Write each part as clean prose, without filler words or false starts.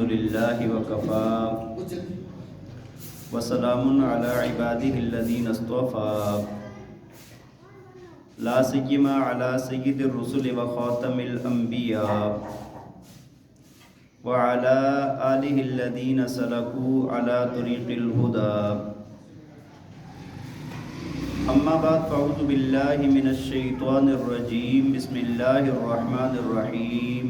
الحمد لله وكفى وسلام على عباده الذين اصطفى لا سيما على سيد الرسل وخاتم الأنبياء وعلى آله الذين سلكوا على طريق الهدى. أما بعد فأعوذ بالله من الشيطان الرجيم. بسم الله الرحمن الرحيم.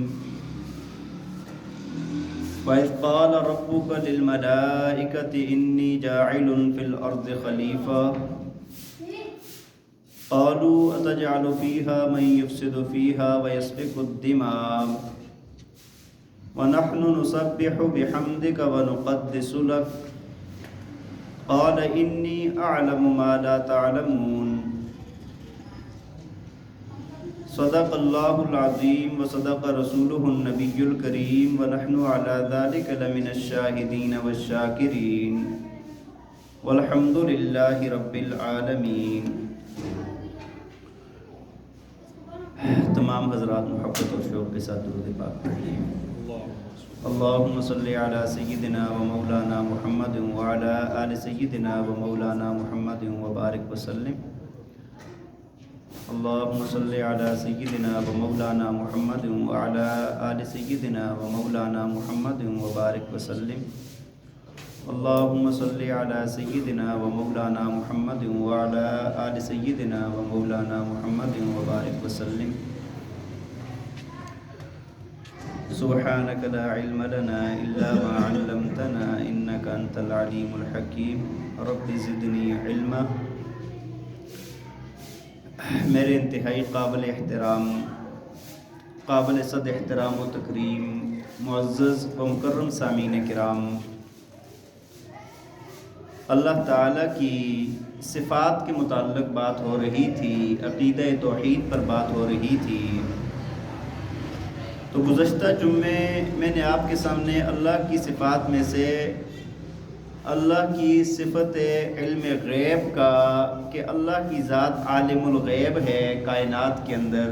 وَإِذْ قَالَ رَبُّكَ لِلْمَلَائِكَةِ إِنِّي جَاعِلٌ فِي الْأَرْضِ خَلِيفَةً قَالُوا أَتَجْعَلُ فِيهَا مَن يُفْسِدُ فِيهَا وَيَسْفِكُ الدِّمَاءَ وَنَحْنُ نُسَبِّحُ بِحَمْدِكَ وَنُقَدِّسُ لَكَ قَالَ إِنِّي أَعْلَمُ مَا لَا تَعْلَمُونَ. صدق اللہ العظیم وصدق رسولہ النبی الکریم ونحن علی ذلک لمن الشاہدین والشاکرین والحمد للہ رب العالمین. تمام حضرات محبت اور شوق کے ساتھ درود پاک پڑھ لیں. اللہم صلی علی سیدنا و مولانا محمد وعلی آل سیدنا و مولانا محمد وبارک وسلم. اللہم صلی علی سیدنا و مولانا محمد وعلی آل سیدنا و مولانا محمد وبارک وسلم. اللہم صلی علی سیدنا و مولانا محمد وعلی آل سیدنا و مولانا محمد وبارک وسلم. سبحانک لا علم لنا الا ما علمتنا انک انت العلیم الحکیم. رب زدنی علما. میرے انتہائی قابل احترام، قابل صد احترام و تکریم معزز و مکرم سامعین کرام، اللہ تعالیٰ کی صفات کے متعلق بات ہو رہی تھی، عقیدہ توحید پر بات ہو رہی تھی. تو گزشتہ جمعے میں نے آپ کے سامنے اللہ کی صفات میں سے اللہ کی صفت علم غیب کا کہ اللہ کی ذات عالم الغیب ہے کائنات کے اندر،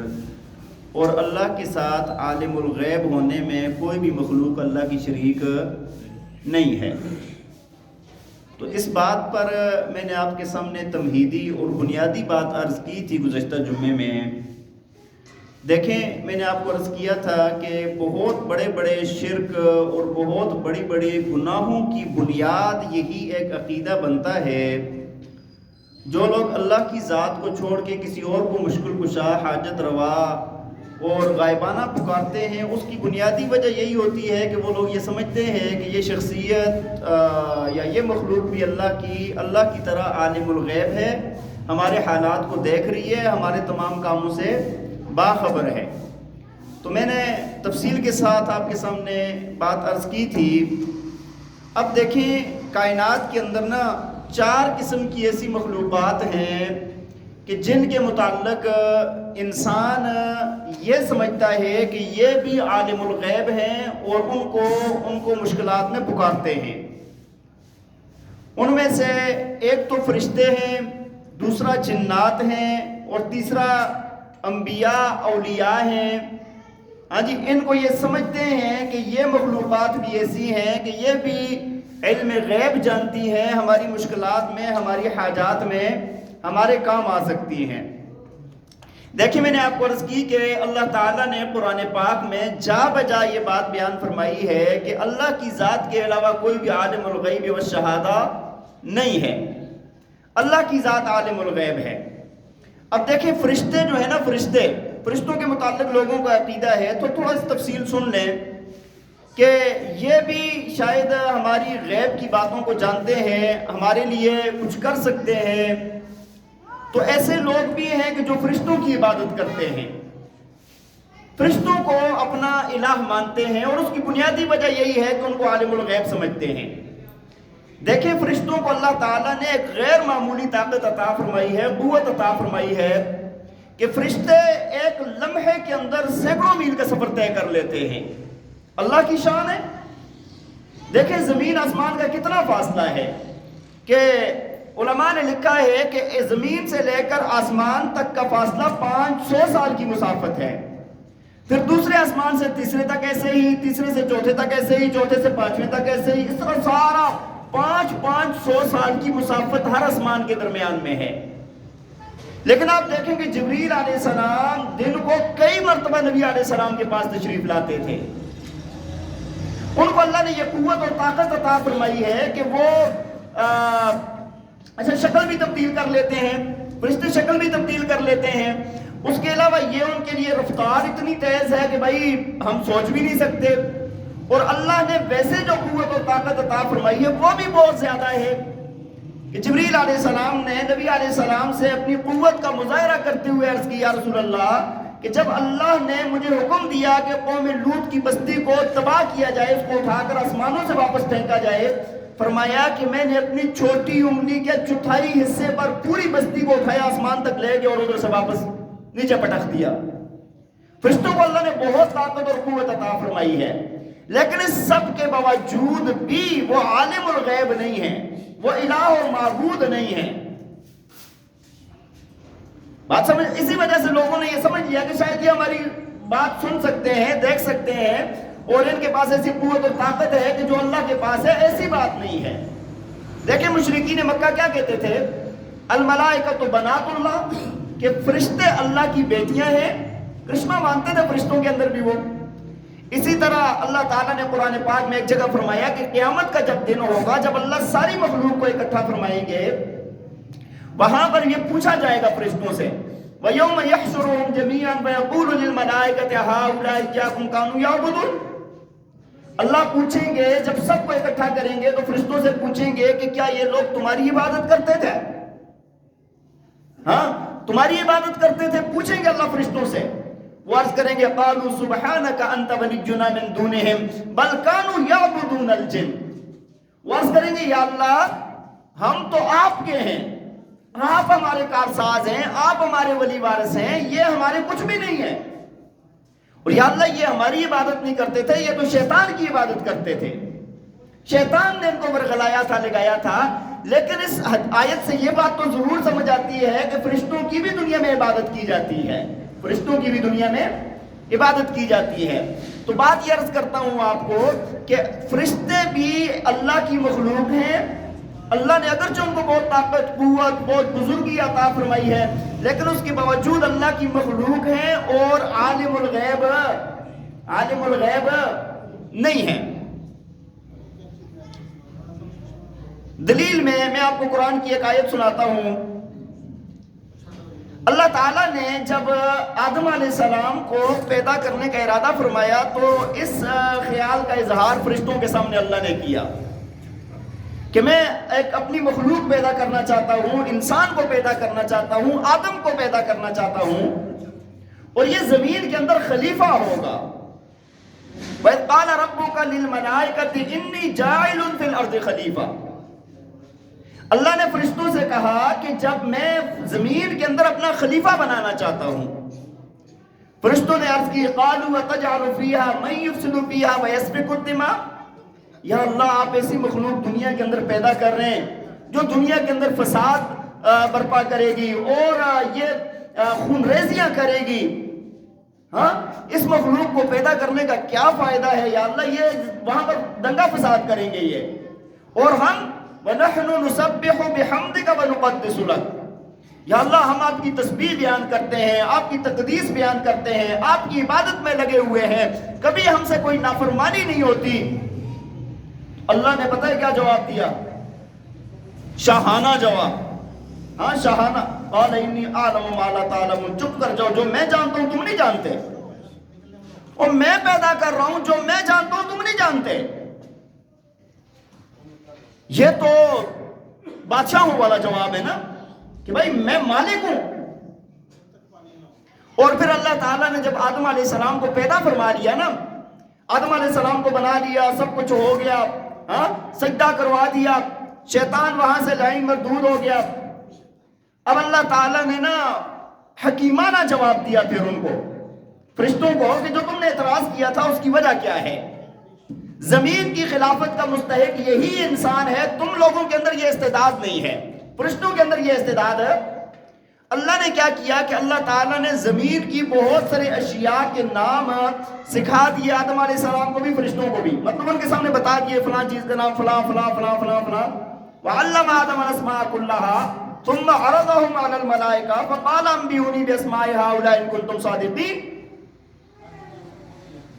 اور اللہ کے ساتھ عالم الغیب ہونے میں کوئی بھی مخلوق اللہ کی شریک نہیں ہے. تو اس بات پر میں نے آپ کے سامنے تمہیدی اور بنیادی بات عرض کی تھی گزشتہ جمعے میں. دیکھیں، میں نے آپ کو عرض کیا تھا کہ بہت بڑے بڑے شرک اور بہت بڑی بڑی گناہوں کی بنیاد یہی ایک عقیدہ بنتا ہے. جو لوگ اللہ کی ذات کو چھوڑ کے کسی اور کو مشکل کشا، حاجت روا اور غائبانہ پکارتے ہیں، اس کی بنیادی وجہ یہی ہوتی ہے کہ وہ لوگ یہ سمجھتے ہیں کہ یہ شخصیت یا یہ مخلوق بھی اللہ کی طرح عالم الغیب ہے، ہمارے حالات کو دیکھ رہی ہے، ہمارے تمام کاموں سے باخبر ہے. تو میں نے تفصیل کے ساتھ آپ کے سامنے بات عرض کی تھی. اب دیکھیں، کائنات کے اندر 4 قسم کی ایسی مخلوقات ہیں کہ جن کے متعلق انسان یہ سمجھتا ہے کہ یہ بھی عالم الغیب ہیں اور ان کو مشکلات میں پکارتے ہیں. ان میں سے ایک تو فرشتے ہیں، دوسرا جنات ہیں، اور تیسرا انبیاء اولیاء ہیں. ہاں جی، ان کو یہ سمجھتے ہیں کہ یہ مخلوقات بھی ایسی ہیں کہ یہ بھی علم غیب جانتی ہیں، ہماری مشکلات میں، ہماری حاجات میں ہمارے کام آ سکتی ہیں. دیکھیں، میں نے آپ کو عرض کی کہ اللہ تعالیٰ نے قرآن پاک میں جا بجا یہ بات بیان فرمائی ہے کہ اللہ کی ذات کے علاوہ کوئی بھی عالم الغیب والشہادہ نہیں ہے. اللہ کی ذات عالم الغیب ہے. اب دیکھیں، فرشتے جو ہے نا، فرشتوں کے متعلق لوگوں کا عقیدہ ہے، تو تھوڑا اس تفصیل سن لیں کہ یہ بھی شاید ہماری غیب کی باتوں کو جانتے ہیں، ہمارے لیے کچھ کر سکتے ہیں. تو ایسے لوگ بھی ہیں کہ جو فرشتوں کی عبادت کرتے ہیں، فرشتوں کو اپنا الہ مانتے ہیں، اور اس کی بنیادی وجہ یہی ہے کہ ان کو عالم الغیب سمجھتے ہیں. دیکھیں، فرشتوں کو اللہ تعالیٰ نے ایک غیر معمولی طاقت عطا فرمائی ہے، قوت عطا فرمائی ہے کہ فرشتے ایک لمحے کے اندر سینکڑوں میل کا سفر طے کر لیتے ہیں. اللہ کی شان ہے. دیکھیں، زمین آسمان کا کتنا فاصلہ ہے کہ علماء نے لکھا ہے کہ زمین سے لے کر آسمان تک کا فاصلہ 500 سال کی مسافت ہے. پھر دوسرے آسمان سے تیسرے تک ایسے ہی، تیسرے سے چوتھے تک ایسے ہی، چوتھے سے پانچویں تک ایسے ہی، اس طرح سارا 500 سال کی مسافت ہر آسمان کے درمیان میں ہے۔ لیکن آپ دیکھیں کہ جبریل علیہ السلام دن کو کئی مرتبہ نبی علیہ السلام کے پاس تشریف لاتے تھے۔ ان کو اللہ نے یہ قوت اور طاقت عطا فرمائی ہے کہ وہ اچھا شکل بھی تبدیل کر لیتے ہیں، فرشتے شکل بھی تبدیل کر لیتے ہیں۔ اس کے علاوہ یہ ان کے لیے رفتار اتنی تیز ہے کہ بھائی ہم سوچ بھی نہیں سکتے، اور اللہ نے ویسے جو قوت اور طاقت عطا فرمائی ہے وہ بھی بہت زیادہ ہے کہ جبریل علیہ السلام نے نبی علیہ السلام سے اپنی قوت کا مظاہرہ کرتے ہوئے عرض کی، یا رسول اللہ، کہ جب اللہ نے مجھے حکم دیا کہ قوم لوط کی بستی کو تباہ کیا جائے، اس کو اٹھا کر آسمانوں سے واپس پھینکا جائے، فرمایا کہ میں نے اپنی چھوٹی انگلی کے چوتھائی حصے پر پوری بستی کو اٹھایا، آسمان تک لے گیا اور ادھر سے واپس نیچے پٹک دیا۔ فرشتوں کو اللہ نے بہت طاقت اور قوت عطا فرمائی ہے، لیکن اس سب کے باوجود بھی وہ عالم الغیب نہیں ہے، وہ الہ و معبود نہیں ہے۔ بات سمجھ، اسی وجہ سے لوگوں نے یہ سمجھ لیا کہ شاید یہ ہماری بات سن سکتے ہیں، دیکھ سکتے ہیں، اور ان کے پاس ایسی قوت اور طاقت ہے کہ جو اللہ کے پاس ہے، ایسی بات نہیں ہے۔ دیکھیں مشرکین مکہ کیا کہتے تھے، الملائکۃ بنات اللہ، کہ فرشتے اللہ کی بیٹیاں ہیں، کرشمہ مانتے تھے فرشتوں کے اندر بھی وہ۔ اسی طرح اللہ تعالیٰ نے قرآن پاک میں ایک جگہ فرمایا کہ قیامت کا جب دن ہوگا، جب اللہ ساری مخلوق کو اکٹھا فرمائیں گے، وہاں پر یہ پوچھا جائے گا فرشتوں سے، وَيَوْمَ يَحْشُرُهُمْ جَمِيعًا وَيَقُولُ لِلْمَلَائِكَةِ هَؤُلَاءِ إِيَّاكُمْ كَانُوا يَعْبُدُونَ۔ اللہ پوچھیں گے، جب سب کو اکٹھا کریں گے تو فرشتوں سے پوچھیں گے کہ کیا یہ لوگ تمہاری عبادت کرتے تھے؟ ہاں تمہاری عبادت کرتے تھے؟ پوچھیں گے اللہ فرشتوں سے، وہ عرض کریں گے قالوا سبحانك انت ولينا من دونهم بل كانوا يعبدون الجن۔ وہ عرض کریں گے یا اللہ ہم تو آپ کے ہیں، آپ ہمارے کارساز ہیں، آپ ہمارے ولی وارث ہیں، یہ ہمارے کچھ بھی نہیں ہے، اور یا اللہ یہ ہماری عبادت نہیں کرتے تھے، یہ تو شیطان کی عبادت کرتے تھے، شیطان نے ان کو ورغلایا تھا، لگایا تھا۔ لیکن اس آیت سے یہ بات تو ضرور سمجھ آتی ہے کہ فرشتوں کی بھی دنیا میں عبادت کی جاتی ہے، فرشتوں کی بھی دنیا میں عبادت کی جاتی ہے۔ تو بات یہ عرض کرتا ہوں آپ کو کہ فرشتے بھی اللہ کی مخلوق ہیں۔ اللہ نے اگرچہ ان کو بہت طاقت، قوت، بہت بزرگی عطا فرمائی ہے، لیکن اس کے باوجود اللہ کی مخلوق ہیں اور عالم الغیب نہیں ہے۔ دلیل میں آپ کو قرآن کی ایک آیت سناتا ہوں۔ اللہ تعالیٰ نے جب آدم علیہ السلام کو پیدا کرنے کا ارادہ فرمایا تو اس خیال کا اظہار فرشتوں کے سامنے اللہ نے کیا کہ میں ایک اپنی مخلوق پیدا کرنا چاہتا ہوں، انسان کو پیدا کرنا چاہتا ہوں، آدم کو پیدا کرنا چاہتا ہوں، اور یہ زمین کے اندر خلیفہ ہوگا۔ وَإِذْ قَالَ رَبُّكَ لِلْمَلَائِكَةِ إِنِّي جَاعِلٌ فِي الْأَرْضِ خَلِيفَةً۔ اللہ نے فرشتوں سے کہا کہ جب میں زمین کے اندر اپنا خلیفہ بنانا چاہتا ہوں، فرشتوں نے عرض کی قالوا وَتَجْعَلُ فِيهَا مَن يُفْسِدُ فِيهَا وَيَسْفِكُ الدِّمَاءَ۔ یا اللہ آپ ایسی مخلوق دنیا کے اندر پیدا کر رہے ہیں جو دنیا کے اندر فساد برپا کرے گی اور یہ خون ریزیاں کرے گی، ہاں اس مخلوق کو پیدا کرنے کا کیا فائدہ ہے یا اللہ، یہ وہاں پر دنگا فساد کریں گے یہ، اور ہم وَنَحْنُ نُسَبِّحُ بِحَمْدِكَ وَنُقَدِّسُ لَكَ، یا اللہ ہم آپ کی تسبیح بیان کرتے ہیں، آپ کی تقدیس بیان کرتے ہیں، آپ کی عبادت میں لگے ہوئے ہیں، کبھی ہم سے کوئی نافرمانی نہیں ہوتی۔ اللہ نے پتہ ہے کیا جواب دیا؟ شاہانہ جواب، ہاں شاہانہ، قال انی اعلم ما لا تعلمون، چپ کر جاؤ، جو میں جانتا ہوں تم نہیں جانتے، اور میں پیدا کر رہا ہوں جو میں جانتا ہوں تم نہیں جانتے۔ یہ تو بادشاہوں والا جواب ہے نا کہ بھائی میں مالک ہوں۔ اور پھر اللہ تعالیٰ نے جب آدم علیہ السلام کو پیدا فرما لیا نا، آدم علیہ السلام کو بنا لیا، سب کچھ ہو گیا، ہاں سجدہ کروا دیا، شیطان وہاں سے لائن مردود ہو گیا، اب اللہ تعالیٰ نے نا حکیمانہ جواب دیا پھر ان کو، فرشتوں کو، کہ جو تم نے اعتراض کیا تھا اس کی وجہ کیا ہے؟ زمین کی خلافت کا مستحق یہی انسان ہے، تم لوگوں کے اندر یہ استعداد نہیں ہے، فرشتوں کے اندر یہ استعداد ہے۔ اللہ نے کیا کیا کہ اللہ تعالیٰ نے زمین کی بہت سارے اشیاء کے نام سکھا دیے آدم علیہ السلام کو بھی، فرشتوں کو بھی، مطلب ان کے سامنے بتا دیے فلاں چیز کا نام فلاں فلاں فلاں فلاں فلاں. وعلم آدم الاسماء كلها ثم عرضهم على الملائكة فقال انبئوني باسماء هؤلاء ان كنتم صادقين.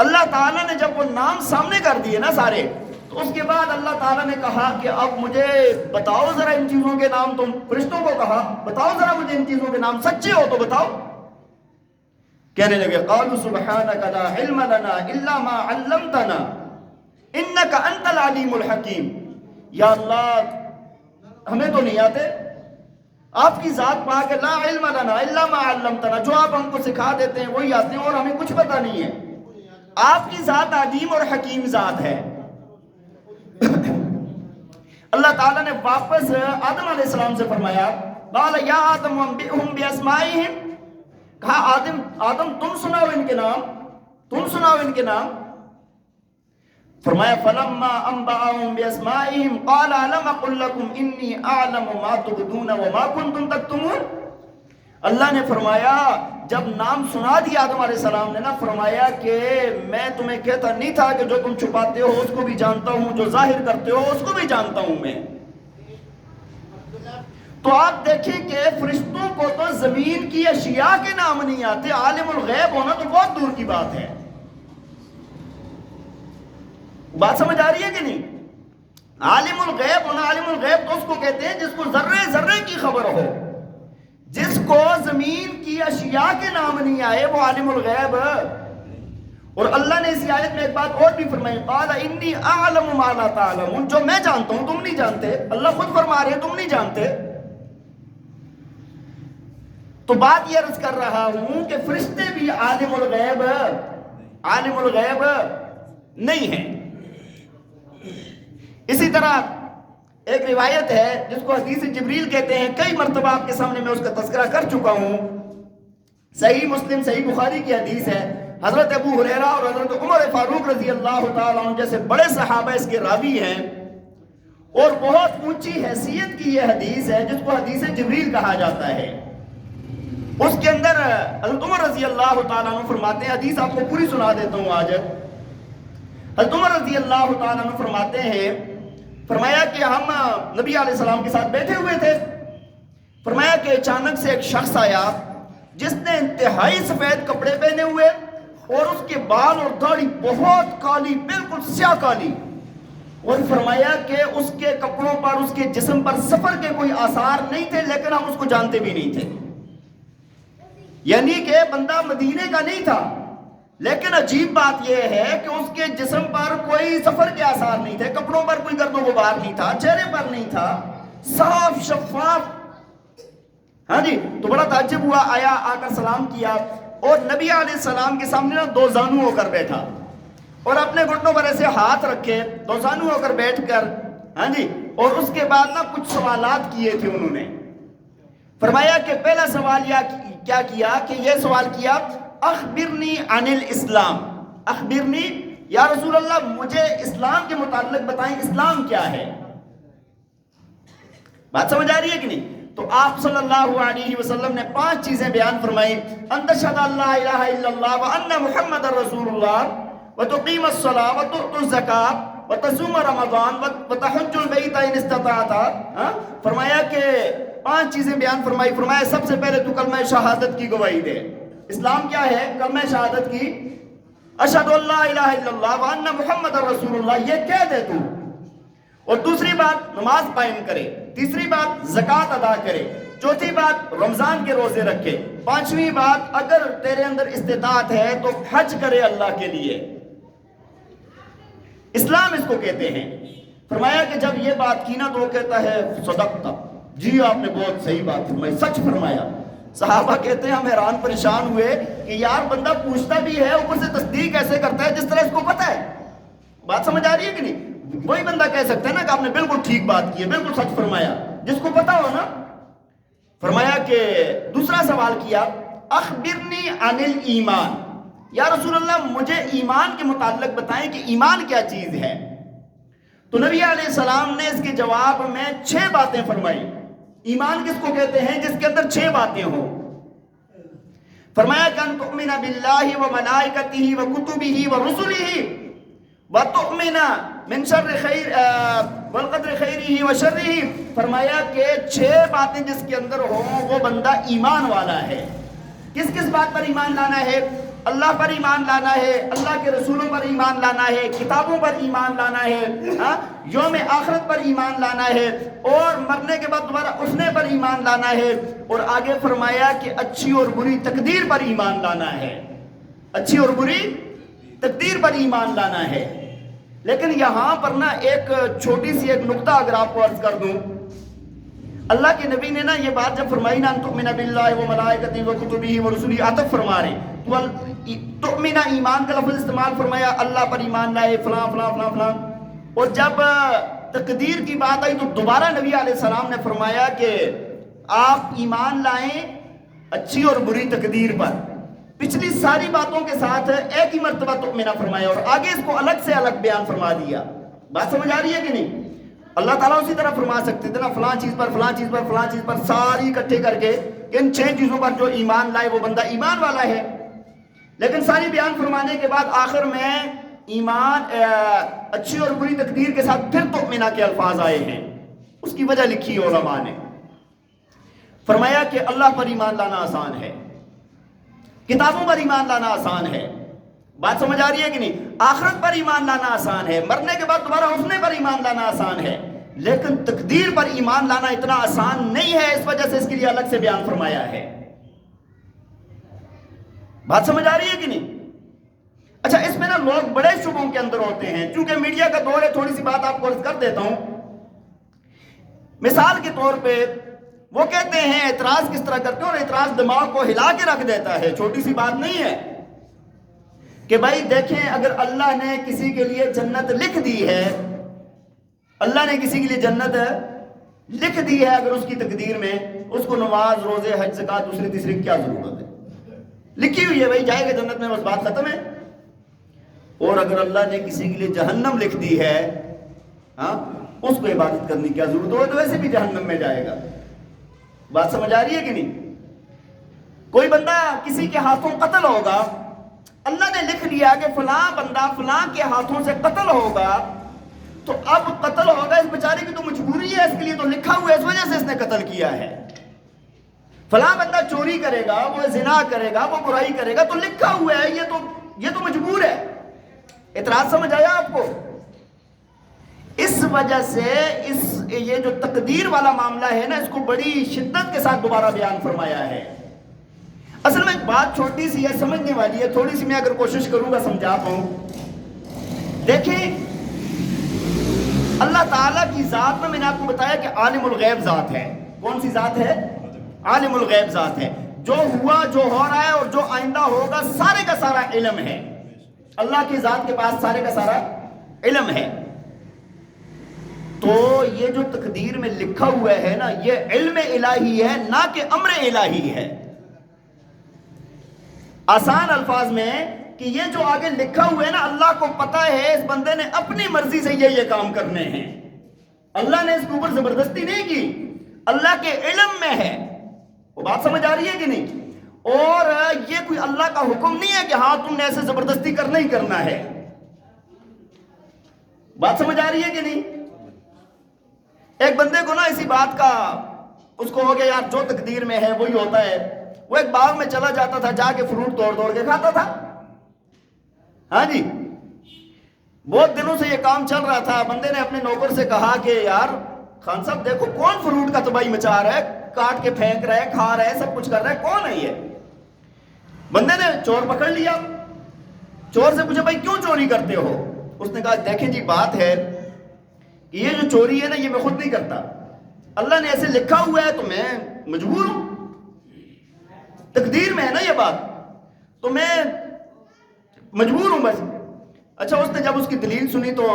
اللہ تعالیٰ نے جب وہ نام سامنے کر دیے نا سارے، تو اس کے بعد اللہ تعالیٰ نے کہا کہ اب مجھے بتاؤ ذرا ان چیزوں کے نام. تم فرشتوں کو کہا بتاؤ ذرا مجھے ان چیزوں کے نام، سچے ہو تو بتاؤ. کہنے لگے قالوا سبحانك لا علم لنا الا ما علمتنا انك انت العلیم الحکیم. یا اللہ ہمیں تو نہیں آتے، آپ کی ذات پاک ہے، لا علم لنا الا ما علمتنا، جو آپ ہم کو سکھا دیتے ہیں وہی آتے ہیں اور ہمیں کچھ پتہ نہیں ہے. آپ کی ذات علیم اور حکیم ذات ہے. اللہ تعالیٰ نے واپس آدم علیہ السلام سے فرمایا قال یا آدم انبئهم باسمائهم، کہا آدم تم سناؤ ان کے نام، تم سناؤ ان کے نام. فرمایا فلما انبأهم باسمائهم قال الم اقل لكم انی اعلم ما تبدون وما كنتم تكتمون. اللہ نے فرمایا جب نام سنا دیا آدم علیہ السلام نے نا، فرمایا کہ میں تمہیں کہتا نہیں تھا کہ جو تم چھپاتے ہو اس کو بھی جانتا ہوں، جو ظاہر کرتے ہو اس کو بھی جانتا ہوں میں. تو آپ دیکھیں کہ فرشتوں کو تو زمین کی اشیاء کے نام نہیں آتے، عالم الغیب ہونا تو بہت دور کی بات ہے. بات سمجھ آ رہی ہے کہ نہیں؟ عالم الغیب ہونا، عالم الغیب تو اس کو کہتے ہیں جس کو ذرے ذرے کی خبر ہو، جس کو زمین کی اشیاء کے نام نہیں آئے وہ عالم الغیب. اور اللہ نے اسی آیت میں ایک بات اور بھی فرمائی قال انی اعلم ما لا تعلمون، جو میں جانتا ہوں تم نہیں جانتے. اللہ خود فرما رہے ہیں تم نہیں جانتے. تو بات یہ عرض کر رہا ہوں کہ فرشتے بھی عالم الغیب نہیں ہیں. اسی طرح ایک روایت ہے جس کو حدیث جبریل کہتے ہیں، کئی مرتبہ آپ کے سامنے میں اس کا تذکرہ کر چکا ہوں. صحیح مسلم صحیح بخاری کی حدیث ہے. حضرت ابو ہریرہ اور حضرت عمر فاروق رضی اللہ تعالیٰ عنہ جیسے بڑے صحابہ اس کے راوی ہیں، اور بہت اونچی حیثیت کی یہ حدیث ہے جس کو حدیث جبریل کہا جاتا ہے. اس کے اندر حضرت عمر رضی اللہ تعالیٰ عنہ فرماتے ہیں، حدیث آپ کو پوری سنا دیتا ہوں آج. حضرت عمر رضی اللہ تعالیٰ عنہ فرماتے ہیں، فرمایا کہ ہم نبی علیہ السلام کے ساتھ بیٹھے ہوئے تھے. فرمایا کہ اچانک سے ایک شخص آیا جس نے انتہائی سفید کپڑے پہنے ہوئے اور اس کے بال اور داڑھی بہت کالی، بالکل سیاہ کالی. اور فرمایا کہ اس کے کپڑوں پر، اس کے جسم پر سفر کے کوئی آثار نہیں تھے، لیکن ہم اس کو جانتے بھی نہیں تھے. یعنی کہ بندہ مدینے کا نہیں تھا، لیکن عجیب بات یہ ہے کہ اس کے جسم پر کوئی سفر کے آثار نہیں تھے، کپڑوں پر کوئی گرد و غبار نہیں تھا، چہرے پر نہیں تھا، صاف شفاف. ہاں جی. تو بڑا تعجب ہوا، آیا، آ کر سلام کیا اور نبی علیہ السلام کے سامنے نا دو زانو ہو کر بیٹھا اور اپنے گھٹنوں پر ایسے ہاتھ رکھے، دو زانو ہو کر بیٹھ کر. ہاں جی. اور اس کے بعد نا کچھ سوالات کیے تھے انہوں نے. فرمایا کہ پہلا سوال کیا کیا کہ یہ سوال کیا اخبرنی عن الاسلام، اخبرنی یا رسول اللہ مجھے اسلام کے متعلق بتائیں، اسلام کیا ہے. بات سمجھ آ رہی ہے کہ نہیں؟ تو آپ صلی اللہ علیہ وسلم نے 5 چیزیں بیان فرمائی. ان تشهد ان لا الہ الا اللہ وان محمد رسول اللہ وتقیم الصلاۃ وتؤتی الزکاۃ وتصوم رمضان وتحج البیت ان استطعت. فرمایا کہ 5 چیزیں بیان فرمائی. فرمایا سب سے پہلے تو کلمہ شہادت کی گواہی دے. اسلام کیا ہے؟ کلمہ شہادت کی، اشہد ان لا الہ الا اللہ وان محمد رسول اللہ، یہ کہہ دے تو. اور دوسری بات نماز قائم کرے، تیسری بات زکوٰۃ ادا کرے، چوتھی بات رمضان کے روزے رکھے، پانچویں بات اگر تیرے اندر استطاعت ہے تو حج کرے اللہ کے لیے. اسلام اس کو کہتے ہیں. فرمایا کہ جب یہ بات کی نا تو وہ کہتا ہے صدقت، جی آپ نے بہت صحیح بات فرمائی، سچ فرمایا. صحابہ کہتے ہیں ہم حیران پریشان ہوئے کہ یار بندہ پوچھتا بھی ہے اوپر سے تصدیق ایسے کرتا ہے جس طرح اس کو پتہ ہے. بات سمجھ آ رہی ہے کہ نہیں؟ وہی بندہ کہہ سکتا ہے نا کہ آپ نے بالکل ٹھیک بات کی ہے، بالکل سچ فرمایا، جس کو پتہ ہو نا. فرمایا کہ دوسرا سوال کیا اخبرنی عن الایمان، یا رسول اللہ مجھے ایمان کے متعلق بتائیں کہ ایمان کیا چیز ہے. تو نبی علیہ السلام نے اس کے جواب میں 6 باتیں فرمائی. ایمان کس کو کہتے ہیں؟ جس کے اندر 6 باتیں ہوں. فرمایا کہ ان تؤمن باللہ و ملائکتہ و کتبہ و رسلہ و تؤمن من شر خیر والقدر خیرہ و شرہ. فرمایا کہ 6 باتیں جس کے اندر ہوں وہ بندہ ایمان والا ہے. کس کس بات پر ایمان لانا ہے؟ اللہ پر ایمان لانا ہے، اللہ کے رسولوں پر ایمان لانا ہے، کتابوں پر ایمان لانا ہے، یوم آخرت پر ایمان لانا ہے، اور مرنے کے بعد دوبارہ اٹھنے پر ایمان لانا ہے. اور آگے فرمایا کہ اچھی اور بری تقدیر پر ایمان لانا ہے. اچھی اور بری تقدیر پر ایمان لانا ہے. لیکن یہاں پر نا ایک چھوٹی سی ایک نقطہ اگر آپ کو عرض کر دوں. اللہ کے نبی نے نا یہ بات جب فرمائی نا تؤمن باللہ و ملائکتہ و کتبہ و رسلہ، عطف فرما رہے تو تؤمن ایمان کا لفظ استعمال فرمایا، اللہ پر ایمان لائے فلاں فلاں فلاں فلاں. اور جب تقدیر کی بات آئی تو دوبارہ نبی علیہ السلام نے فرمایا کہ آپ ایمان لائیں اچھی اور بری تقدیر پر. پچھلی ساری باتوں کے ساتھ ایک ہی مرتبہ تؤمن فرمایا اور آگے اس کو الگ سے الگ بیان فرما دیا. بات سمجھ آ رہی ہے کہ نہیں؟ اللہ تعالیٰ اسی طرح فرما سکتے تھے نا فلاں چیز پر فلاں چیز پر فلاں چیز پر، ساری اکٹھے کر کے ان 6 چیزوں پر جو ایمان لائے وہ بندہ ایمان والا ہے. لیکن ساری بیان فرمانے کے بعد آخر میں ایمان اچھی اور بری تقدیر کے ساتھ پھر تؤمن کے الفاظ آئے ہیں. اس کی وجہ لکھی علماء نے. فرمایا کہ اللہ پر ایمان لانا آسان ہے، کتابوں پر ایمان لانا آسان ہے. بات سمجھ آ رہی ہے کہ نہیں؟ آخرت پر ایمان لانا آسان ہے، مرنے کے بعد دوبارہ اٹھنے پر ایمان لانا آسان ہے. لیکن تقدیر پر ایمان لانا اتنا آسان نہیں ہے. اس وجہ سے اس کے لیے الگ سے بیان فرمایا ہے. بات سمجھ آ رہی ہے کہ نہیں؟ اچھا، اس میں نا لوگ بڑے شبہوں کے اندر ہوتے ہیں. چونکہ میڈیا کا دور ہے تھوڑی سی بات آپ کو عرض کر دیتا ہوں. مثال کے طور پہ وہ کہتے ہیں اعتراض کس طرح کرتے ہیں، اور اعتراض دماغ کو ہلا کے رکھ دیتا ہے. چھوٹی سی بات نہیں ہے کہ بھائی دیکھیں اگر اللہ نے کسی کے لیے جنت لکھ دی ہے، اللہ نے کسی کے لیے جنت لکھ دی ہے، اگر اس کی تقدیر میں اس کو نماز روزے حج زکات دوسری تیسری کیا ضرورت ہے؟ لکھی ہوئی ہے بھائی جائے گا جنت میں، بس بات ختم ہے. اور اگر اللہ نے کسی کے لیے جہنم لکھ دی ہے، اس کو عبادت کرنے کی کیا ضرورت ہو، تو ویسے بھی جہنم میں جائے گا. بات سمجھ آ رہی ہے کہ نہیں؟ کوئی بندہ کسی کے ہاتھوں قتل ہوگا، اللہ نے لکھ لیا کہ فلاں بندہ فلاں کے ہاتھوں سے قتل ہوگا، تو اب قتل ہوگا، اس بیچارے کی تو مجبوری ہے، اس کے لیے تو لکھا ہوا ہے، اس وجہ سے اس نے قتل کیا ہے. فلاں بندہ چوری کرے گا، وہ زنا کرے گا، وہ برائی کرے گا، تو لکھا ہوا ہے، یہ تو مجبور ہے. اعتراض سمجھ آیا آپ کو؟ اس وجہ سے یہ جو تقدیر والا معاملہ ہے نا، اس کو بڑی شدت کے ساتھ دوبارہ بیان فرمایا ہے. اصل میں ایک بات چھوٹی سی ہے، سمجھنے والی ہے، تھوڑی سی میں اگر کوشش کروں گا سمجھا پاؤں. دیکھیں اللہ تعالیٰ کی ذات میں نے آپ کو بتایا کہ عالم الغیب ذات ہے. کون سی ذات ہے؟ عالم الغیب ذات ہے. جو ہوا، جو ہو رہا ہے اور جو آئندہ ہوگا، سارے کا سارا علم ہے. اللہ کی ذات کے پاس سارے کا سارا علم ہے. تو یہ جو تقدیر میں لکھا ہوا ہے نا، یہ علم الہی ہے، نہ کہ امر الہی ہے. آسان الفاظ میں کہ یہ جو آگے لکھا ہوا ہے نا، اللہ کو پتا ہے اس بندے نے اپنی مرضی سے یہ کام کرنے ہیں. اللہ نے اس کے اوپر زبردستی نہیں کی، اللہ کے علم میں ہے. وہ بات سمجھ آ رہی ہے کہ نہیں؟ اور یہ کوئی اللہ کا حکم نہیں ہے کہ ہاں تم نے ایسے زبردستی کرنا ہی کرنا ہے. بات سمجھ آ رہی ہے کہ نہیں؟ ایک بندے کو نا اسی بات کا اس کو ہو گیا یار جو تقدیر میں ہے وہی ہوتا ہے. وہ ایک باغ میں چلا جاتا تھا، جا کے فروٹ توڑ کے کھاتا تھا. ہاں جی، بہت دنوں سے یہ کام چل رہا تھا. بندے نے اپنے نوکر سے کہا کہ یار خان صاحب دیکھو کون فروٹ کا تباہی مچا رہا ہے، کاٹ کے پھینک رہا ہے، کھا رہا ہے، سب کچھ کر رہا ہے، کون ہے یہ؟ بندے نے چور پکڑ لیا. چور سے پوچھا بھائی کیوں چوری کرتے ہو؟ اس نے کہا دیکھیں جی بات ہے کہ یہ جو چوری ہے نا یہ میں خود نہیں کرتا، اللہ نے ایسے لکھا ہوا ہے تو میں مجبور ہوں، تقدیر میں ہے نا یہ بات، تو میں مجبور ہوں بس. اچھا، اس نے جب اس کی دلیل سنی تو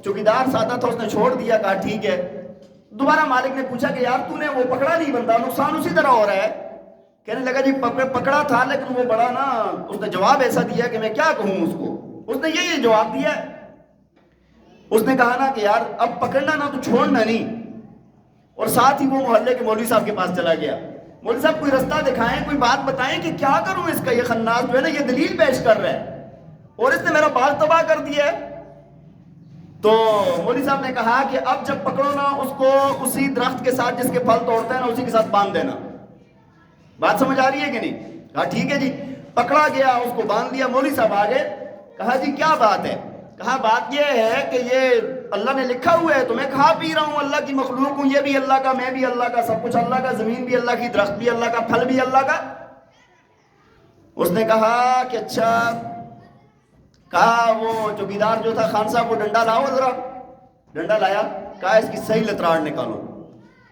چوکیدار سادہ تھا، اس نے چھوڑ دیا، کہا ٹھیک ہے. دوبارہ مالک نے پوچھا کہ یار تو نے وہ پکڑا نہیں بندہ، نقصان اسی طرح ہو رہا ہے. کہنے لگا جی پکڑا تھا لیکن وہ بڑا نا، اس نے جواب ایسا دیا کہ میں کیا کہوں اس کو. اس نے یہی جواب دیا ہے. اس نے کہا نا کہ یار اب پکڑنا نا تو چھوڑنا نہیں. اور ساتھ ہی وہ محلے کے مولوی صاحب کے پاس چلا گیا. مولوی صاحب کوئی رستہ دکھائیں, کوئی بات بتائیں کہ کیا کروں اس کا, یہ خناس جو ہے نا یہ دلیل پیش کر رہا ہے اور اس نے میرا باغ تباہ کر دیا ہے. تو مولوی صاحب نے کہا کہ اب جب پکڑو نا اس کو اسی درخت کے ساتھ جس کے پھل توڑتا ہے نا اسی کے ساتھ باندھ دینا. بات سمجھ آ رہی ہے کہ نہیں؟ کہا ٹھیک ہے جی. پکڑا گیا, اس کو باندھ دیا. مولوی صاحب آ گئے, کہا جی کیا بات ہے؟ کہا بات یہ ہے کہ یہ اللہ نے لکھا ہوا ہے تو میں کھا پی رہا ہوں, اللہ کی مخلوق ہوں, یہ بھی اللہ کا, میں بھی اللہ کا, سب کچھ اللہ کا, زمین بھی اللہ کی, درخت بھی اللہ کا, پھل بھی اللہ کا. اس نے کہا کہ اچھا. کہا وہ چوکیدار جو تھا خان صاحب, وہ ڈنڈا لاؤ ذرا. ڈنڈا لایا, کہا اس کی صحیح لتراڑ نکالو.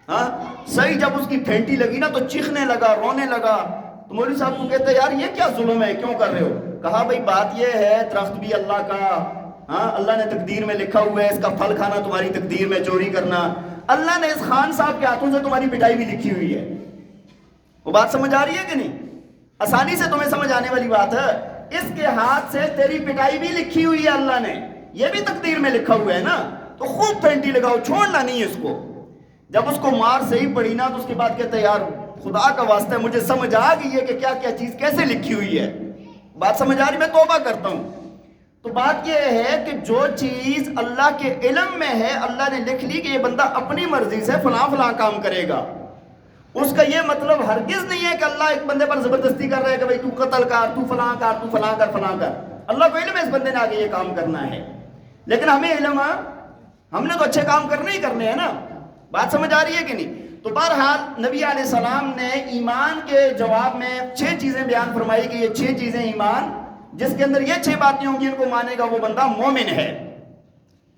ہاں صحیح جب اس کی پھینٹی لگی نا تو چیخنے لگا, رونے لگا. تو مولوی صاحب کو کہتے یار یہ کیا ظلم ہے, کیوں کر رہے ہو؟ کہا بھائی بات یہ ہے درخت بھی اللہ کا, ہاں اللہ نے تقدیر میں لکھا ہوا ہے, اس کا پھل کھانا تمہاری تقدیر میں, چوری کرنا. اللہ نے اس خان صاحب کے ہاتھوں سے تمہاری پٹائی بھی لکھی ہوئی ہے. وہ بات سمجھ آ رہی ہے کہ نہیں؟ آسانی سے تمہیں سمجھ آنے والی بات ہے. اس کے ہاتھ سے تیری پٹائی بھی لکھی ہوئی ہے اللہ نے, یہ بھی تقدیر میں لکھا ہوا ہے نا, تو خوب پھینٹی لگاؤ, چھوڑنا نہیں اس کو. جب اس کو مار صحیح پڑی نا تو اس کے بعد کہتے یار خدا کا واسطہ ہے, مجھے سمجھ آ گئی ہے کہ کیا کیا چیز کیسے لکھی ہوئی ہے. بات سمجھ آ رہی, میں توبہ کرتا ہوں. تو بات یہ ہے کہ جو چیز اللہ کے علم میں ہے, اللہ نے لکھ لی کہ یہ بندہ اپنی مرضی سے فلاں فلاں کام کرے گا, اس کا یہ مطلب ہرگز نہیں ہے کہ اللہ ایک بندے پر زبردستی کر رہا ہے کہ بھئی تو قتل کر, تو فلاں کر, تو فلاں کر, فلاں کر. اللہ کو علم ہے اس بندے نے آگے یہ کام کرنا ہے, لیکن ہمیں علم ہے, ہم نے تو اچھے کام کرنے ہی کرنے ہیں نا. بات سمجھ آ رہی ہے کہ نہیں؟ تو بہرحال نبی علیہ السلام نے ایمان کے جواب میں 6 چیزیں بیان فرمائی کہ یہ 6 چیزیں ایمان, جس کے اندر یہ 6 باتیں ہوں گی ان کو مانے گا وہ بندہ مومن ہے.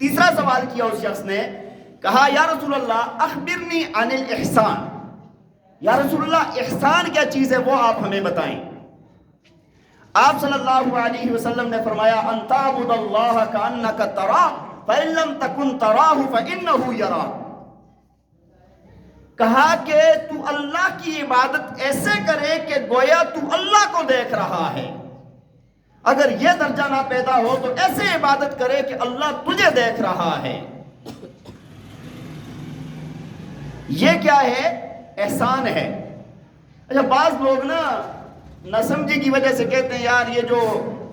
تیسرا سوال کیا اس شخص نے, کہا یا رسول اللہ اخبرنی عن الاحسان, یا رسول اللہ احسان کیا چیز ہے وہ آپ ہمیں بتائیں. آپ صلی اللہ علیہ وسلم نے فرمایا ان تعبد اللہ کانک تراہ فإن لم تکن تراہ فإنہ یراک. کہا کہ تو اللہ کی عبادت ایسے کرے کہ گویا تو اللہ کو دیکھ رہا ہے. اگر یہ درجہ نہ پیدا ہو تو ایسے عبادت کرے کہ اللہ تجھے دیکھ رہا ہے. یہ کیا ہے؟ احسان ہے. اچھا بعض لوگ نا نہ سمجھی کی وجہ سے کہتے ہیں یار یہ جو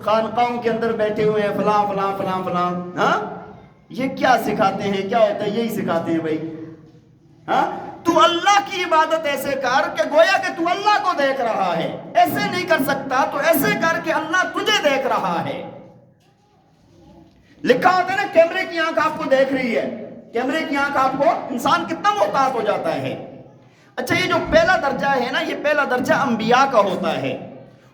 خانقاہوں کے اندر بیٹھے ہوئے ہیں فلاں فلاں فلاں فلاں, ہاں یہ کیا سکھاتے ہیں, کیا ہوتا ہے, یہی سکھاتے ہیں بھائی. ہاں تو اللہ کی عبادت ایسے کر کہ گویا کہ تو اللہ کو دیکھ رہا ہے. ایسے نہیں کر سکتا تو ایسے کر کہ اللہ تجھے دیکھ رہا ہے. لکھا ہوتا ہے نا کیمرے کی آنکھ آپ کو دیکھ رہی ہے, کیمرے کی آنکھ آپ کو, انسان کتنا محتاط ہو جاتا ہے. اچھا یہ جو پہلا درجہ ہے نا, یہ پہلا درجہ انبیاء کا ہوتا ہے.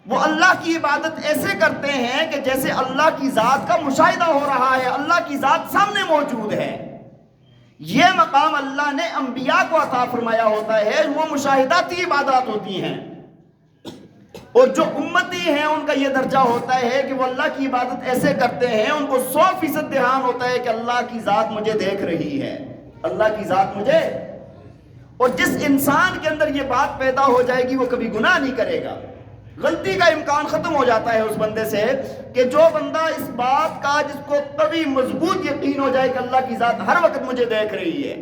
وہ اللہ کی عبادت ایسے کرتے ہیں کہ جیسے اللہ کی ذات کا مشاہدہ ہو رہا ہے, اللہ کی ذات سامنے موجود ہے. یہ مقام اللہ نے انبیاء کو عطا فرمایا ہوتا ہے, وہ مشاہداتی عبادات ہوتی ہیں. اور جو امتی ہیں ان کا یہ درجہ ہوتا ہے کہ وہ اللہ کی عبادت ایسے کرتے ہیں, ان کو 100% دھیان ہوتا ہے کہ اللہ کی ذات مجھے دیکھ رہی ہے, اللہ کی ذات مجھے. اور جس انسان کے اندر یہ بات پیدا ہو جائے گی وہ کبھی گناہ نہیں کرے گا. غلطی کا امکان ختم ہو جاتا ہے اس بندے سے, کہ جو بندہ اس بات کا جس کو کبھی مضبوط یقین ہو جائے کہ اللہ کی ذات ہر وقت مجھے دیکھ رہی ہے.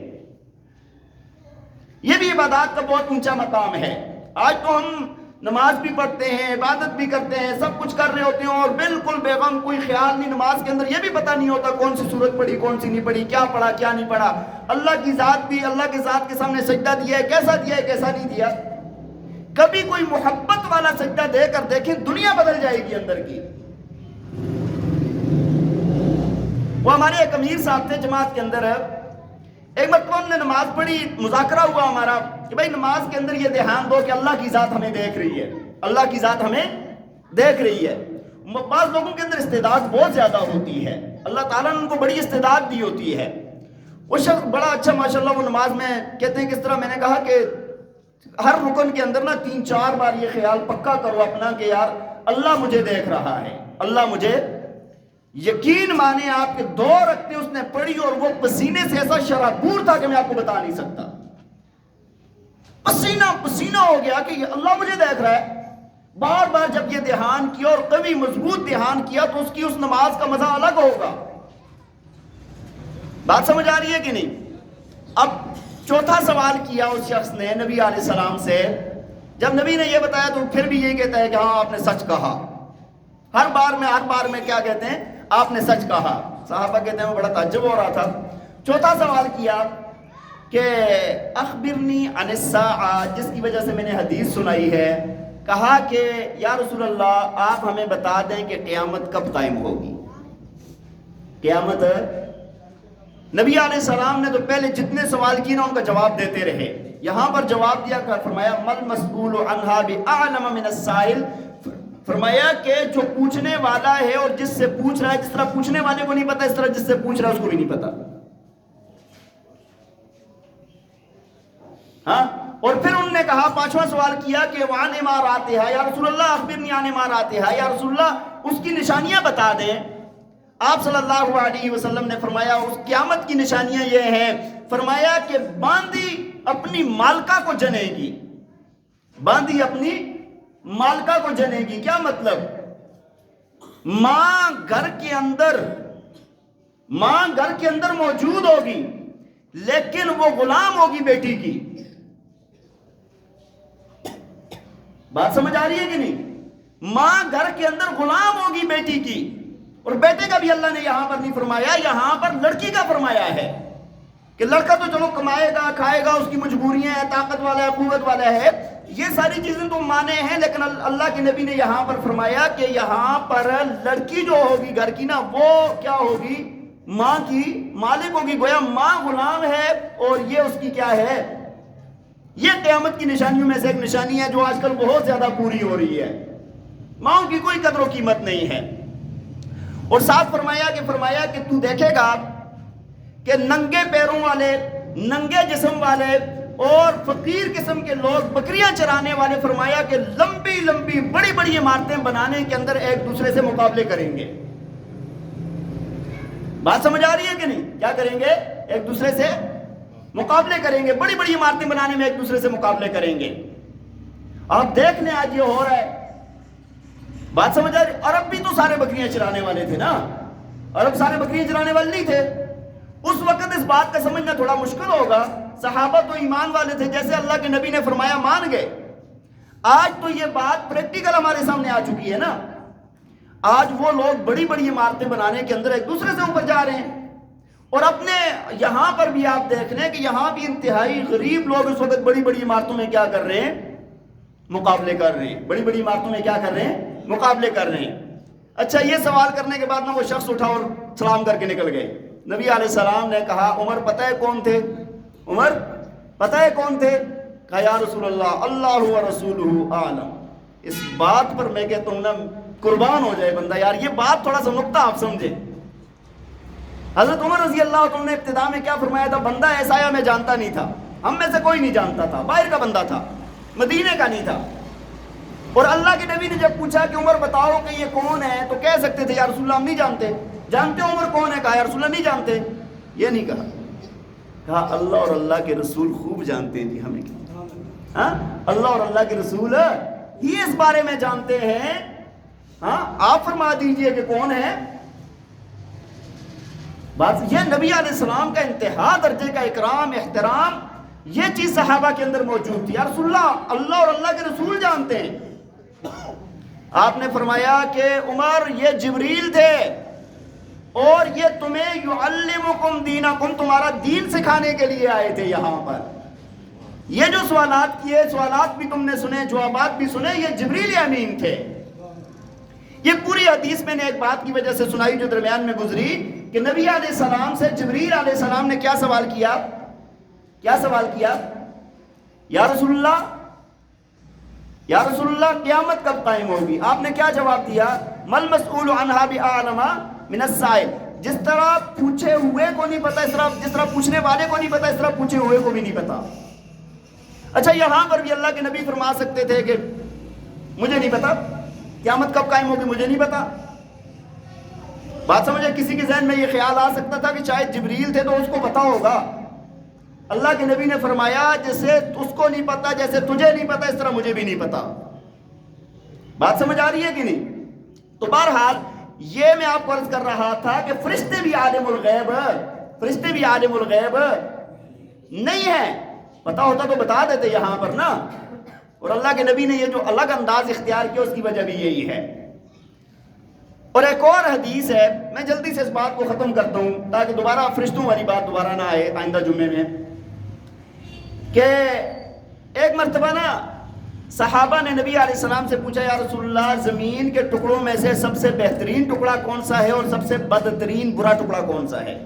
یہ بھی عبادات کا بہت اونچا مقام ہے. آج تو ہم نماز بھی پڑھتے ہیں, عبادت بھی کرتے ہیں, سب کچھ کر رہے ہوتے ہیں اور بالکل بے غم, کوئی خیال نہیں. نماز کے اندر یہ بھی پتہ نہیں ہوتا کون سی سورت پڑھی کون سی نہیں پڑھی, کیا پڑھا کیا نہیں پڑھا. اللہ کی ذات بھی, اللہ کے ذات کے سامنے سجدہ دیا ہے, کیسا دیا ہے کیسا نہیں دیا. کبھی کوئی محبت والا سجدہ دے کر دیکھیں, دنیا بدل جائے گی اندر کی. وہ ہمارے ایک امیر صاحب تھے جماعت کے اندر, ایک مرتبہ انہوں نے نماز پڑھی, مذاکرہ ہوا ہمارا کہ بھائی نماز کے اندر یہ دھیان دو کہ اللہ کی ذات ہمیں دیکھ رہی ہے, اللہ کی ذات ہمیں دیکھ رہی ہے. بعض لوگوں کے اندر استعداد بہت زیادہ ہوتی ہے, اللہ تعالیٰ نے ان کو بڑی استعداد دی ہوتی ہے. وہ شخص بڑا اچھا ماشاءاللہ وہ نماز میں کہتے ہیں کس طرح, میں نے کہا کہ ہر رکن کے اندر نا 3-4 بار یہ خیال پکا کرو اپنا کہ یار اللہ مجھے دیکھ رہا ہے, اللہ مجھے. یقین مانے آپ کے 2 رکعتیں اس نے پڑھی اور وہ پسینے سے ایسا شرابور تھا کہ میں آپ کو بتا نہیں سکتا. پسینہ پسینہ ہو گیا کہ یہ اللہ مجھے دیکھ رہا ہے. بار بار جب یہ دھیان کیا اور کبھی مضبوط دھیان کیا تو اس کی اس نماز کا مزہ الگ ہوگا. بات سمجھ آ رہی ہے کہ نہیں؟ اب چوتھا سوال کیا اس شخص نے نبی علیہ السلام سے، جب نبی نے یہ بتایا تو پھر بھی یہی کہتا ہے کہ ہاں آپ نے سچ کہا. ہر بار میں کیا کہتے ہیں؟ آپ نے سچ کہا. صحابہ کہتے ہیں وہ بڑا تعجب ہو رہا تھا. چوتھا سوال کیا کہ اخبرنی عن الساعہ، جس کی وجہ سے میں نے حدیث سنائی ہے. کہا کہ یا رسول اللہ آپ ہمیں بتا دیں کہ قیامت کب قائم ہوگی. قیامت، نبی علیہ السلام نے تو پہلے جتنے سوال کیے نا ان کا جواب دیتے رہے. یہاں پر جواب دیا کہ فرمایا مل مسئول عنہا بأعلم من السائل، فرمایا کہ جو پوچھنے والا ہے اور جس سے پوچھ رہا ہے، جس طرح پوچھنے والے کو نہیں پتا اس طرح جس سے پوچھ رہا ہے اس کو بھی نہیں پتا. ہاں. اور پھر انہوں نے کہا، پانچواں سوال کیا کہ وعن اماراتہا، یا رسول اللہ اخبرنی عن اماراتہا، یا رسول اللہ اس کی نشانیاں بتا دیں. آپ صلی اللہ علیہ وسلم نے فرمایا اس قیامت کی نشانیاں یہ ہیں، فرمایا کہ باندی اپنی مالکہ کو جنے گی. باندی اپنی مالکہ کو جنے گی. کیا مطلب؟ ماں گھر کے اندر موجود ہوگی لیکن وہ غلام ہوگی بیٹی کی. بات سمجھ آ رہی ہے کہ نہیں؟ ماں گھر کے اندر غلام ہوگی بیٹی کی. اور بیٹے کا بھی اللہ نے یہاں پر نہیں فرمایا، یہاں پر لڑکی کا فرمایا ہے کہ لڑکا تو چلو کمائے گا کھائے گا، اس کی مجبوریاں ہیں، طاقت والا ہے، قوت والا ہے، یہ ساری چیزیں تو مانے ہیں، لیکن اللہ کے نبی نے یہاں پر فرمایا کہ یہاں پر لڑکی جو ہوگی گھر کی نا، وہ کیا ہوگی؟ ماں کی مالک ہوگی. گویا ماں غلام ہے اور یہ اس کی کیا ہے؟ یہ قیامت کی نشانیوں میں سے ایک نشانی ہے جو آج کل بہت زیادہ پوری ہو رہی ہے. ماں کی کوئی قدر و قیمت نہیں ہے. اور ساتھ فرمایا کہ تو دیکھے گا کہ ننگے پیروں والے، ننگے جسم والے اور فقیر قسم کے لوگ بکریاں چرانے والے، فرمایا کہ لمبی لمبی بڑی بڑی عمارتیں بنانے کے اندر ایک دوسرے سے مقابلے کریں گے. بات سمجھ آ رہی ہے کہ نہیں؟ کیا کریں گے؟ ایک دوسرے سے مقابلے کریں گے. بڑی بڑی عمارتیں بنانے میں ایک دوسرے سے مقابلے کریں گے. آپ دیکھ لیں آج یہ ہو رہا ہے. بات سمجھ آ رہی؟ عرب بھی تو سارے بکریاں چرانے والے تھے نا. عرب سارے بکریاں چرانے والے نہیں تھے. اس وقت اس بات کا سمجھنا تھوڑا مشکل ہوگا. صحابہ تو ایمان والے تھے، جیسے اللہ کے نبی نے فرمایا مان گئے. آج تو یہ بات پریکٹیکل ہمارے سامنے آ چکی ہے نا. آج وہ لوگ بڑی بڑی عمارتیں بنانے کے اندر ایک دوسرے سے اوپر جا رہے ہیں. اور اپنے یہاں پر بھی آپ دیکھ لیں کہ یہاں بھی انتہائی غریب لوگ اس وقت بڑی بڑی عمارتوں میں کیا کر رہے ہیں؟ مقابلے کر رہے ہیں. بڑی بڑی عمارتوں میں کیا کر رہے ہیں؟ مقابلے کر رہے ہیں. اچھا، یہ سوال کرنے کے بعد نا وہ شخص اٹھا اور سلام کر کے نکل گئے. نبی علیہ السلام نے کہا عمر پتہ ہے کون تھے؟ عمر پتہ ہے کون تھے؟ کہا یا رسول اللہ اللہ و رسولہ عالم. اس بات پر میں کہتا ہوں نا قربان ہو جائے بندہ. یار یہ بات تھوڑا سا نقطہ آپ سمجھے. حضرت عمر رضی اللہ عنہ نے ابتدا میں کیا فرمایا تھا؟ بندہ ایسا ہے میں جانتا نہیں تھا، ہم میں سے کوئی نہیں جانتا تھا، باہر کا بندہ تھا، مدینے کا نہیں تھا. اور اللہ کے نبی نے جب پوچھا کہ عمر بتاؤ کہ یہ کون ہے، تو کہہ سکتے تھے یا رسول اللہ ہم نہیں جانتے. جانتے ہو عمر کون ہے؟ کہا یا رسول اللہ نہیں جانتے. یہ نہیں کہا. کہا اللہ اور اللہ کے رسول خوب جانتے ہیں. جی ہمیں کیا؟ ہاں، اللہ اور اللہ کے رسول ہی اس بارے میں جانتے ہیں. ہاں، آپ فرما دیجئے کہ کون ہے. بات یہ نبی علیہ السلام کا انتہا درجے کا اکرام احترام، یہ چیز صحابہ کے اندر موجود تھی. یا رسول اللہ اللہ اور اللہ کے رسول جانتے ہیں. آپ نے فرمایا کہ عمر یہ جبریل تھے اور یہ تمہیں یعلمکم دینکم، تمہارا دین سکھانے کے لیے آئے تھے یہاں پر. یہ جو سوالات کیے، سوالات بھی تم نے سنے، جوابات بھی سنے، یہ جبریل امین تھے. یہ پوری حدیث میں نے ایک بات کی وجہ سے سنائی جو درمیان میں گزری کہ نبی علیہ السلام سے جبریل علیہ السلام نے کیا سوال کیا؟ کیا سوال کیا؟ یا رسول اللہ، یا رسول اللہ قیامت کب قائم ہوگی؟ آپ نے کیا جواب دیا؟ مل مسئول عنہا بأعلم من السائل. جس طرح پوچھے ہوئے کو نہیں پتا، جس طرح پوچھنے والے کو نہیں پتا، اس طرح پوچھے ہوئے کو بھی نہیں پتا. اچھا، یہاں پر بھی اللہ کے نبی فرما سکتے تھے کہ مجھے نہیں پتا قیامت کب قائم ہوگی، مجھے نہیں پتا. بات سمجھے؟ کسی کے ذہن میں یہ خیال آ سکتا تھا کہ شاید جبریل تھے تو اس کو پتا ہوگا. اللہ کے نبی نے فرمایا جیسے اس کو نہیں پتا، جیسے تجھے نہیں پتا، اس طرح مجھے بھی نہیں پتا. بات سمجھ آ رہی ہے کہ نہیں؟ تو بہرحال یہ میں آپ کو عرض کر رہا تھا کہ فرشتے بھی عالم الغیب، فرشتے بھی عالم الغیب نہیں ہے. پتا ہوتا تو بتا دیتے یہاں پر نا. اور اللہ کے نبی نے یہ جو الگ انداز اختیار کیا اس کی وجہ بھی یہی ہے. اور ایک اور حدیث ہے, میں جلدی سے اس بات کو ختم کرتا ہوں تاکہ دوبارہ فرشتوں والی بات دوبارہ نہ آئے آئندہ جمعے میں, کہ ایک مرتبہ نا صحابہ نے نبی علیہ السلام سے پوچھا, یا رسول اللہ زمین کے ٹکڑوں میں سے سب سے بہترین ٹکڑا کون سا ہے اور سب سے بدترین برا ٹکڑا کون سا ہے؟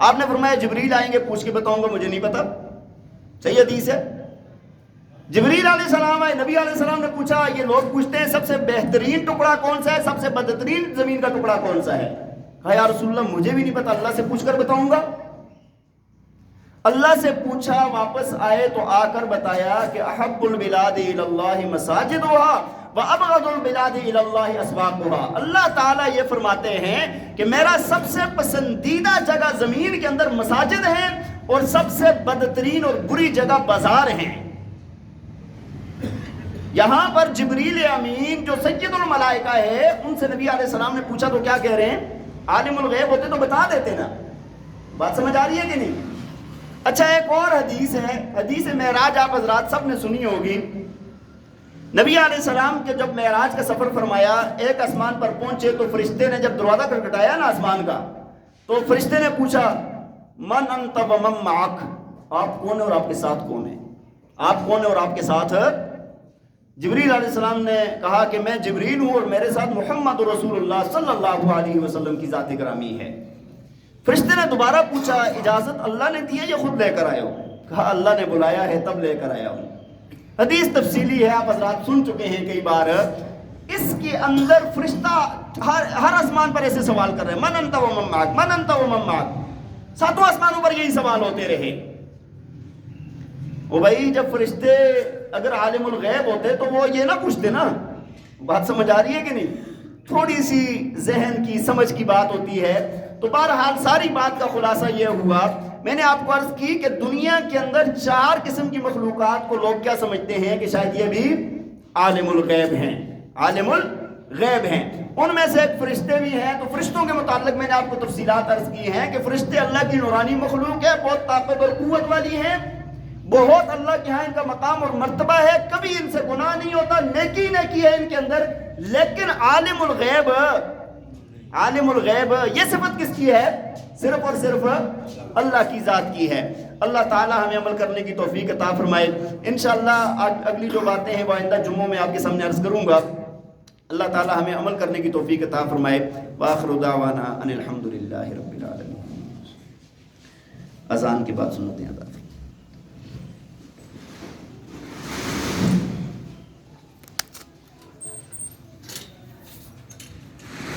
آپ نے فرمایا جبریل آئیں گے پوچھ کے بتاؤں گا, مجھے نہیں پتا. صحیح حدیث ہے. جبریل علیہ السلام آئے, نبی علیہ السلام نے پوچھا, یہ لوگ پوچھتے ہیں سب سے بہترین ٹکڑا کون سا ہے, سب سے بدترین زمین کا ٹکڑا کون سا ہے؟ کہا یا رسول اللہ مجھے بھی نہیں پتا, اللہ سے پوچھ کر بتاؤں گا. اللہ سے پوچھا, واپس آئے تو آ کر بتایا کہ احب البلاد الی اللہ مساجدها وابغض البلاد الی اللہ اسواقها. اللہ تعالیٰ یہ فرماتے ہیں کہ میرا سب سے پسندیدہ جگہ زمین کے اندر مساجد ہیں اور سب سے بدترین اور بری جگہ بازار ہیں. یہاں پر جبریل امین جو سید الملائکہ ہے, ان سے نبی علیہ السلام نے پوچھا تو کیا کہہ رہے ہیں؟ عالم الغیب ہوتے تو بتا دیتے نا. بات سمجھ آ رہی ہے کہ نہیں؟ اچھا ایک اور حدیث ہے, حدیث معراج آپ حضرات سب نے سنی ہوگی. نبی علیہ السلام کے جب معراج کا سفر فرمایا, ایک آسمان پر پہنچے تو فرشتے نے جب دروازہ کھٹکھٹایا نا آسمان کا, تو فرشتے نے پوچھا من انت ومن معک, آپ کون ہیں اور آپ کے ساتھ کون ہیں؟ آپ کون ہیں اور آپ کے ساتھ؟ جبریل علیہ السلام نے کہا کہ میں جبریل ہوں اور میرے ساتھ محمد رسول اللہ صلی اللہ علیہ وسلم کی ذات گرامی ہے. فرشتے نے دوبارہ پوچھا, اجازت اللہ نے دی ہے یا خود لے کر آئے ہو؟ کہا اللہ نے بلایا ہے تب لے کر آیا ہوں. حدیث تفصیلی ہے, آپ حضرات سن چکے ہیں کئی بار. اس کے اندر فرشتہ ہر آسمان پر ایسے سوال کر رہے ہیں, من انت ومن معک, من انت ومن معک. ساتوں آسمانوں پر یہی سوال ہوتے رہے. وہ بھائی جب فرشتے اگر عالم الغیب ہوتے تو وہ یہ نہ پوچھتے نا. بات سمجھ آ رہی ہے کہ نہیں؟ تھوڑی سی ذہن کی سمجھ کی بات ہوتی ہے. تو بہرحال ساری بات کا خلاصہ یہ ہوا, میں نے آپ کو عرض کی کہ دنیا کے اندر 4 قسم کی مخلوقات کو لوگ کیا سمجھتے ہیں کہ شاید یہ بھی عالم الغیب ہیں, عالم الغیب ہیں. ان میں سے ایک فرشتے بھی ہیں. تو فرشتوں کے متعلق میں نے آپ کو تفصیلات عرض کی ہیں کہ فرشتے اللہ کی نورانی مخلوق ہے, بہت طاقت اور قوت والی ہیں, بہت اللہ کے ہاں ان کا مقام اور مرتبہ ہے, کبھی ان سے گناہ نہیں ہوتا, نیکی نیکی ہے ان کے اندر. لیکن عالم الغیب, عالم الغیب یہ صفت کس کی ہے؟ صرف اور صرف اللہ کی ذات کی ہے. اللہ تعالی ہمیں عمل کرنے کی توفیق عطا فرمائے. انشاءاللہ اگلی جو باتیں ہیں وہ آئندہ جمعوں میں آپ کے سامنے عرض کروں گا. اللہ تعالی ہمیں عمل کرنے کی توفیق عطا فرمائے. وآخر دعوانا ان الحمدللہ رب العالمین. اذان کے بعد سنتے ہیں.